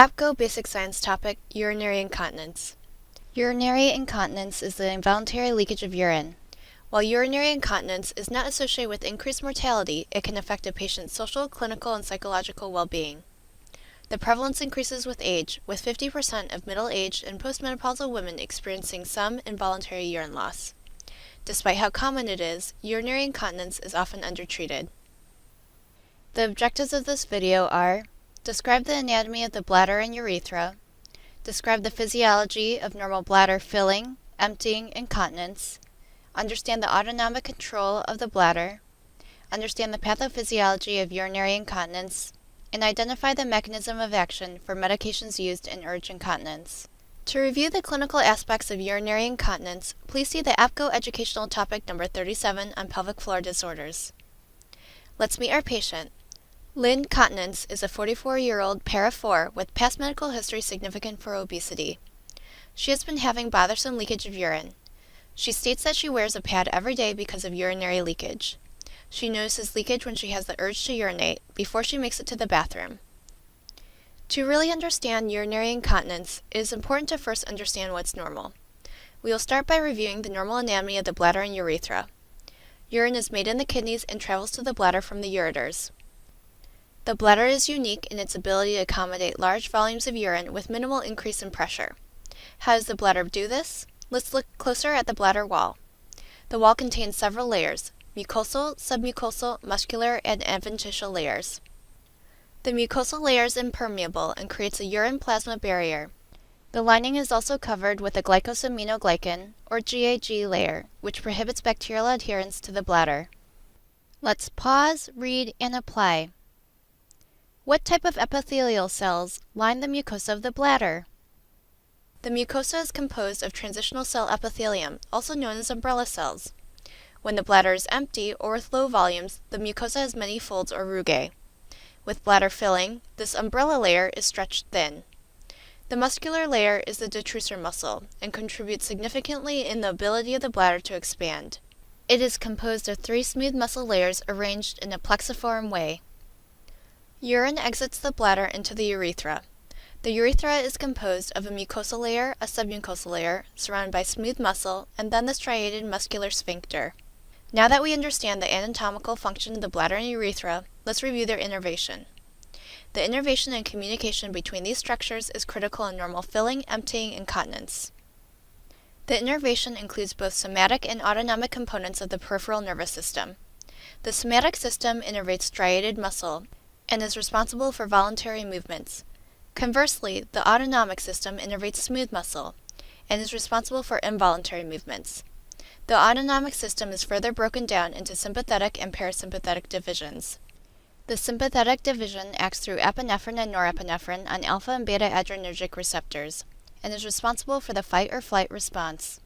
APGO Basic Science Topic, Urinary Incontinence. Urinary incontinence is the involuntary leakage of urine. While urinary incontinence is not associated with increased mortality, it can affect a patient's social, clinical, and psychological well-being. The prevalence increases with age, with 50% of middle-aged and postmenopausal women experiencing some involuntary urine loss. Despite how common it is, urinary incontinence is often undertreated. The objectives of this video are: describe the anatomy of the bladder and urethra, describe the physiology of normal bladder filling, emptying, and continence, understand the autonomic control of the bladder, understand the pathophysiology of urinary incontinence, and identify the mechanism of action for medications used in urge incontinence. To review the clinical aspects of urinary incontinence, please see the APGO Educational Topic number 37 on pelvic floor disorders. Let's meet our patient. Lynn Continence is a 44-year-old para 4 with past medical history significant for obesity. She has been having bothersome leakage of urine. She states that she wears a pad every day because of urinary leakage. She notices leakage when she has the urge to urinate, before she makes it to the bathroom. To really understand urinary incontinence, it is important to first understand what's normal. We will start by reviewing the normal anatomy of the bladder and urethra. Urine is made in the kidneys and travels to the bladder from the ureters. The bladder is unique in its ability to accommodate large volumes of urine with minimal increase in pressure. How does the bladder do this? Let's look closer at the bladder wall. The wall contains several layers: mucosal, submucosal, muscular, and adventitia layers. The mucosal layer is impermeable and creates a urine plasma barrier. The lining is also covered with a glycosaminoglycan, or GAG layer, which prohibits bacterial adherence to the bladder. Let's pause, read, and apply. What type of epithelial cells line the mucosa of the bladder? The mucosa is composed of transitional cell epithelium, also known as umbrella cells. When the bladder is empty or with low volumes, the mucosa has many folds or rugae. With bladder filling, this umbrella layer is stretched thin. The muscular layer is the detrusor muscle and contributes significantly in the ability of the bladder to expand. It is composed of 3 smooth muscle layers arranged in a plexiform way. Urine exits the bladder into the urethra. The urethra is composed of a mucosal layer, a submucosal layer, surrounded by smooth muscle, and then the striated muscular sphincter. Now that we understand the anatomical function of the bladder and urethra, let's review their innervation. The innervation and communication between these structures is critical in normal filling, emptying, and continence. The innervation includes both somatic and autonomic components of the peripheral nervous system. The somatic system innervates striated muscle and is responsible for voluntary movements. Conversely, the autonomic system innervates smooth muscle and is responsible for involuntary movements. The autonomic system is further broken down into sympathetic and parasympathetic divisions. The sympathetic division acts through epinephrine and norepinephrine on alpha and beta adrenergic receptors and is responsible for the fight or flight response.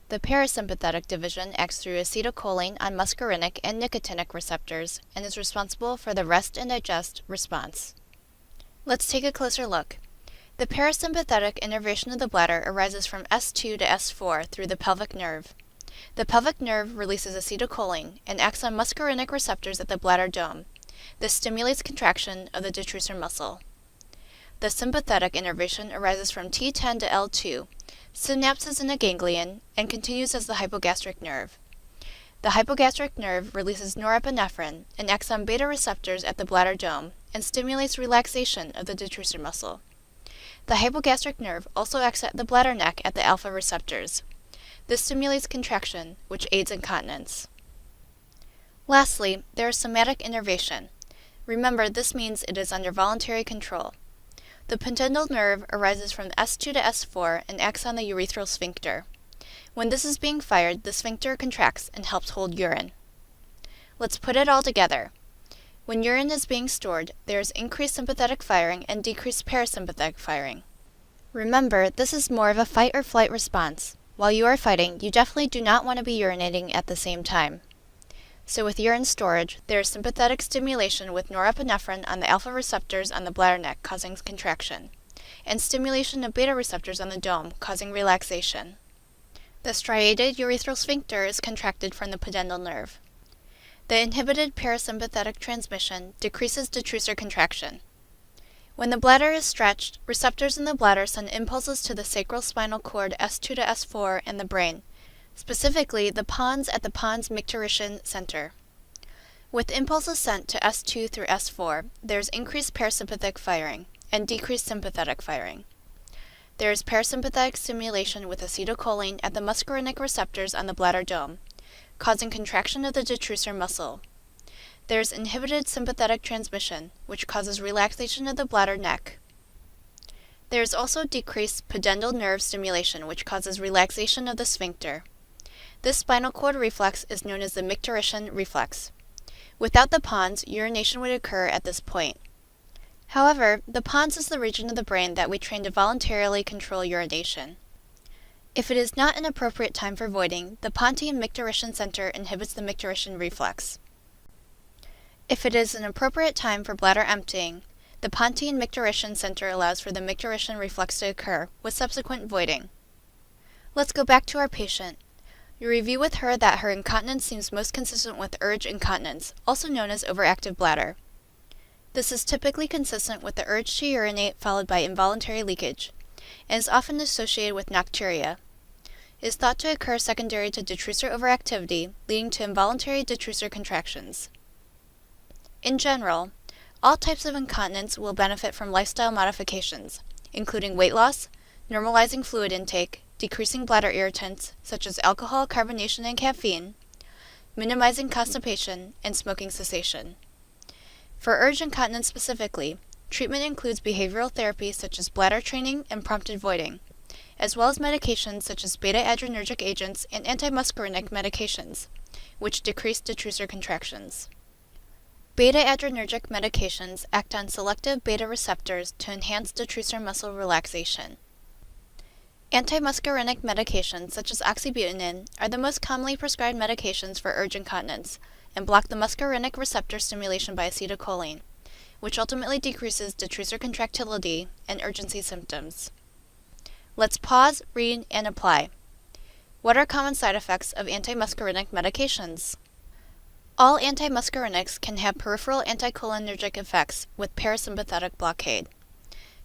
The parasympathetic division acts through acetylcholine on muscarinic and nicotinic receptors and is responsible for the rest and digest response. Let's take a closer look. The parasympathetic innervation of the bladder arises from S2 to S4 through the pelvic nerve. The pelvic nerve releases acetylcholine and acts on muscarinic receptors at the bladder dome. This stimulates contraction of the detrusor muscle. The sympathetic innervation arises from T10 to L2, synapses in a ganglion, and continues as the hypogastric nerve. The hypogastric nerve releases norepinephrine and acts on beta receptors at the bladder dome and stimulates relaxation of the detrusor muscle. The hypogastric nerve also acts at the bladder neck at the alpha receptors. This stimulates contraction, which aids incontinence. Lastly, there is somatic innervation. Remember, this means it is under voluntary control. The pudendal nerve arises from S2 to S4 and acts on the urethral sphincter. When this is being fired, the sphincter contracts and helps hold urine. Let's put it all together. When urine is being stored, there is increased sympathetic firing and decreased parasympathetic firing. Remember, this is more of a fight or flight response. While you are fighting, you definitely do not want to be urinating at the same time. So with urine storage, there is sympathetic stimulation with norepinephrine on the alpha receptors on the bladder neck causing contraction, and stimulation of beta receptors on the dome causing relaxation. The striated urethral sphincter is contracted from the pudendal nerve. The inhibited parasympathetic transmission decreases detrusor contraction. When the bladder is stretched, receptors in the bladder send impulses to the sacral spinal cord S2 to S4 and the brain, specifically the pons at the pons micturition center. With impulses sent to S2 through S4, there is increased parasympathetic firing and decreased sympathetic firing. There is parasympathetic stimulation with acetylcholine at the muscarinic receptors on the bladder dome, causing contraction of the detrusor muscle. There is inhibited sympathetic transmission, which causes relaxation of the bladder neck. There is also decreased pudendal nerve stimulation, which causes relaxation of the sphincter. This spinal cord reflex is known as the micturition reflex. Without the pons, urination would occur at this point. However, the pons is the region of the brain that we train to voluntarily control urination. If it is not an appropriate time for voiding, the pontine micturition center inhibits the micturition reflex. If it is an appropriate time for bladder emptying, the pontine micturition center allows for the micturition reflex to occur, with subsequent voiding. Let's go back to our patient. You review with her that her incontinence seems most consistent with urge incontinence, also known as overactive bladder. This is typically consistent with the urge to urinate followed by involuntary leakage, and is often associated with nocturia. It is thought to occur secondary to detrusor overactivity, leading to involuntary detrusor contractions. In general, all types of incontinence will benefit from lifestyle modifications, including weight loss, normalizing fluid intake, decreasing bladder irritants, such as alcohol, carbonation, and caffeine, minimizing constipation, and smoking cessation. For urge incontinence specifically, treatment includes behavioral therapy such as bladder training and prompted voiding, as well as medications such as beta-adrenergic agents and antimuscarinic medications, which decrease detrusor contractions. Beta-adrenergic medications act on selective beta receptors to enhance detrusor muscle relaxation. Antimuscarinic medications such as oxybutynin are the most commonly prescribed medications for urge incontinence and block the muscarinic receptor stimulation by acetylcholine, which ultimately decreases detrusor contractility and urgency symptoms. Let's pause, read, and apply. What are common side effects of antimuscarinic medications? All antimuscarinics can have peripheral anticholinergic effects with parasympathetic blockade.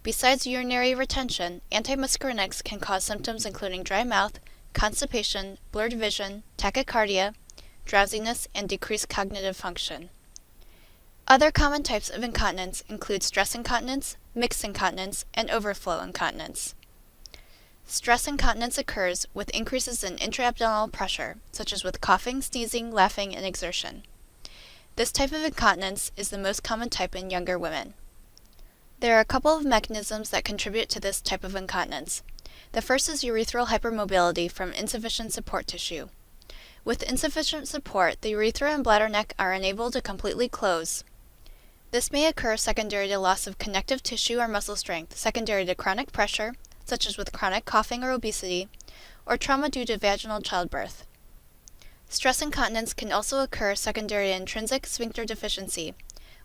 Besides urinary retention, antimuscarinics can cause symptoms including dry mouth, constipation, blurred vision, tachycardia, drowsiness, and decreased cognitive function. Other common types of incontinence include stress incontinence, mixed incontinence, and overflow incontinence. Stress incontinence occurs with increases in intra-abdominal pressure, such as with coughing, sneezing, laughing, and exertion. This type of incontinence is the most common type in younger women. There are a couple of mechanisms that contribute to this type of incontinence. The first is urethral hypermobility from insufficient support tissue. With insufficient support, the urethra and bladder neck are unable to completely close. This may occur secondary to loss of connective tissue or muscle strength, secondary to chronic pressure, such as with chronic coughing or obesity, or trauma due to vaginal childbirth. Stress incontinence can also occur secondary to intrinsic sphincter deficiency,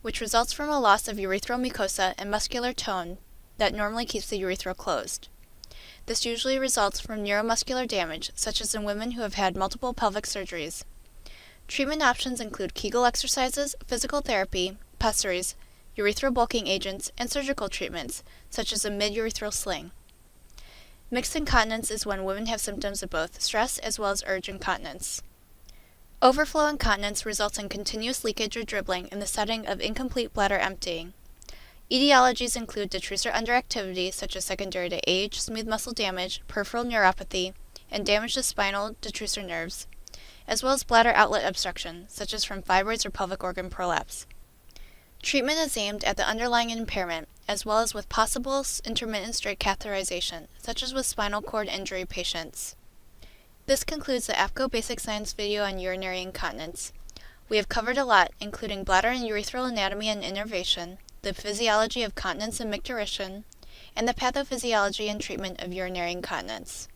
which results from a loss of urethral mucosa and muscular tone that normally keeps the urethra closed. This usually results from neuromuscular damage, such as in women who have had multiple pelvic surgeries. Treatment options include Kegel exercises, physical therapy, pessaries, urethral bulking agents, and surgical treatments, such as a mid-urethral sling. Mixed incontinence is when women have symptoms of both stress as well as urge incontinence. Overflow incontinence results in continuous leakage or dribbling in the setting of incomplete bladder emptying. Etiologies include detrusor underactivity, such as secondary to age, smooth muscle damage, peripheral neuropathy, and damage to spinal detrusor nerves, as well as bladder outlet obstruction, such as from fibroids or pelvic organ prolapse. Treatment is aimed at the underlying impairment, as well as with possible intermittent straight catheterization, such as with spinal cord injury patients. This concludes the APGO Basic Science video on urinary incontinence. We have covered a lot, including bladder and urethral anatomy and innervation, the physiology of continence and micturition, and the pathophysiology and treatment of urinary incontinence.